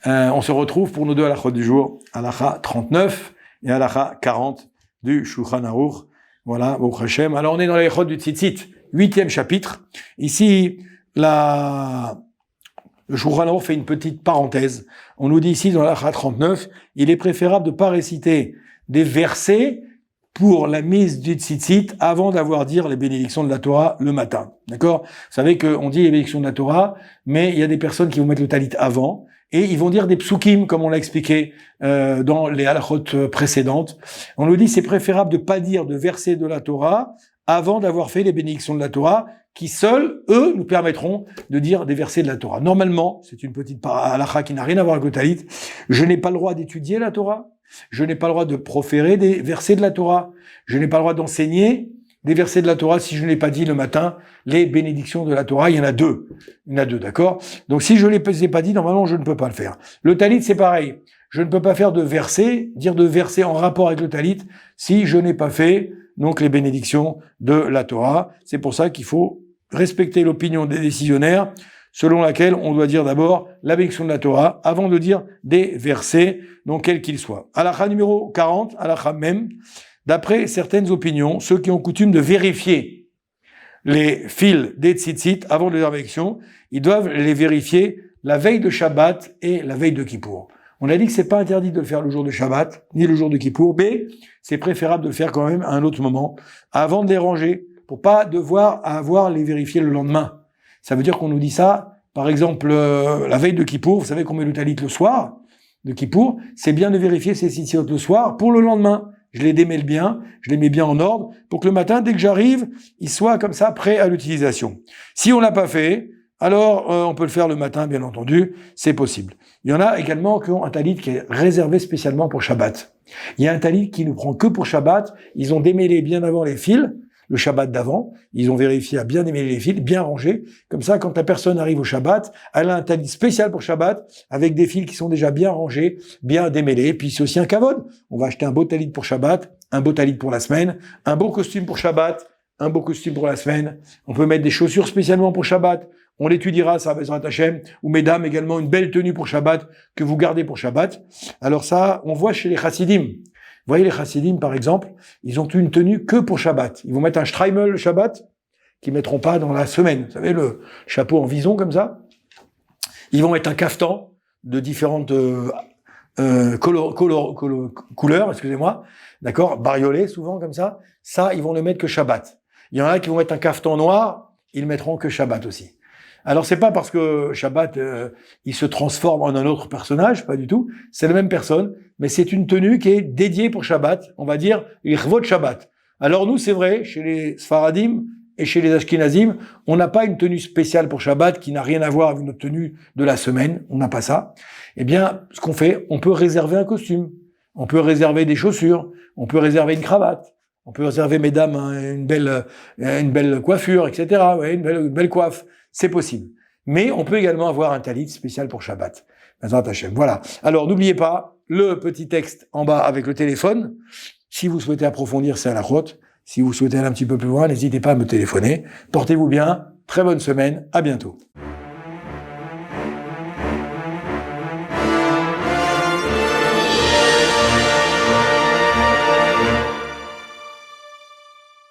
On se retrouve pour nos deux halachot du jour, halacha 39 et halacha 40 du Shulchan Aruch. Voilà, Baruch Hashem. Alors on est dans les halachot du Tzitzit, 8e chapitre. Ici, le Shulchan Aruch fait une petite parenthèse. On nous dit ici dans l'halacha 39, il est préférable de ne pas réciter des versets pour la mise du tzitzit avant d'avoir dit les bénédictions de la Torah le matin. D'accord? Vous savez qu'on dit les bénédictions de la Torah, mais il y a des personnes qui vont mettre le talit avant et ils vont dire des psukim, comme on l'a expliqué dans les halachot précédentes. On nous dit c'est préférable de pas dire de versets de la Torah avant d'avoir fait les bénédictions de la Torah, qui seuls, eux, nous permettront de dire des versets de la Torah. Normalement, c'est une petite halakha qui n'a rien à voir avec le talit, je n'ai pas le droit d'étudier la Torah, je n'ai pas le droit de proférer des versets de la Torah, je n'ai pas le droit d'enseigner des versets de la Torah si je ne l'ai pas dit le matin, les bénédictions de la Torah, il y en a deux. Il y en a deux, d'accord? Donc si je ne les ai pas dit, normalement, je ne peux pas le faire. Le talit, c'est pareil. Je ne peux pas faire de versets, dire de versets en rapport avec le talit, si je n'ai pas fait, donc, les bénédictions de la Torah. C'est pour ça qu'il faut respecter l'opinion des décisionnaires, selon laquelle on doit dire d'abord la bénédiction de la Torah, avant de dire des versets, donc quels qu'ils soient. Halakha numéro 40, halakha même, d'après certaines opinions, ceux qui ont coutume de vérifier les fils des tzitzit avant de leur bénédiction, ils doivent les vérifier la veille de Shabbat et la veille de Kippour. On a dit que c'est pas interdit de le faire le jour de Shabbat, ni le jour de Kippour, mais c'est préférable de le faire quand même à un autre moment, avant de les ranger, pour pas devoir avoir les vérifier le lendemain. Ça veut dire qu'on nous dit ça, par exemple, la veille de Kippour, vous savez qu'on met le talit le soir de Kippour, c'est bien de vérifier ces tzitzit le soir pour le lendemain. Je les démêle bien, je les mets bien en ordre, pour que le matin, dès que j'arrive, ils soient comme ça, prêts à l'utilisation. Si on l'a pas fait, alors on peut le faire le matin, bien entendu, c'est possible. Il y en a également qui ont un talit qui est réservé spécialement pour Shabbat. Il y a un talit qui ne prend que pour Shabbat, ils ont démêlé bien avant les fils, le Shabbat d'avant, ils ont vérifié à bien démêler les fils, bien rangés, comme ça quand la personne arrive au Shabbat, elle a un talit spécial pour Shabbat, avec des fils qui sont déjà bien rangés, bien démêlés, puis c'est aussi un kavod. On va acheter un beau talit pour Shabbat, un beau talit pour la semaine, un beau costume pour Shabbat, un beau costume pour la semaine, on peut mettre des chaussures spécialement pour Shabbat, on l'étudiera, ça va être Hashem, ou mesdames également une belle tenue pour Shabbat, que vous gardez pour Shabbat. Alors ça, on voit chez les chassidim. Vous voyez les chassidim, par exemple, ils ont une tenue que pour Shabbat. Ils vont mettre un shtreimel le Shabbat, qu'ils mettront pas dans la semaine. Vous savez, le chapeau en vison comme ça. Ils vont mettre un caftan de différentes couleurs, excusez-moi, d'accord, bariolé souvent comme ça. Ça, ils vont le mettre que Shabbat. Il y en a qui vont mettre un caftan noir, ils le mettront que Shabbat aussi. Alors c'est pas parce que Shabbat il se transforme en un autre personnage, pas du tout. C'est la même personne, mais c'est une tenue qui est dédiée pour Shabbat. On va dire l'Irvot Shabbat. Alors nous, c'est vrai, chez les Sfaradim et chez les Ashkenazim, on n'a pas une tenue spéciale pour Shabbat qui n'a rien à voir avec notre tenue de la semaine. On n'a pas ça. Eh bien, ce qu'on fait, on peut réserver un costume, on peut réserver des chaussures, on peut réserver une cravate. On peut réserver, mesdames, une belle coiffure, etc. Ouais, une belle coiffe. C'est possible. Mais on peut également avoir un talit spécial pour Shabbat. Voilà. Alors, n'oubliez pas le petit texte en bas avec le téléphone. Si vous souhaitez approfondir, c'est à la route. Si vous souhaitez aller un petit peu plus loin, n'hésitez pas à me téléphoner. Portez-vous bien. Très bonne semaine. À bientôt.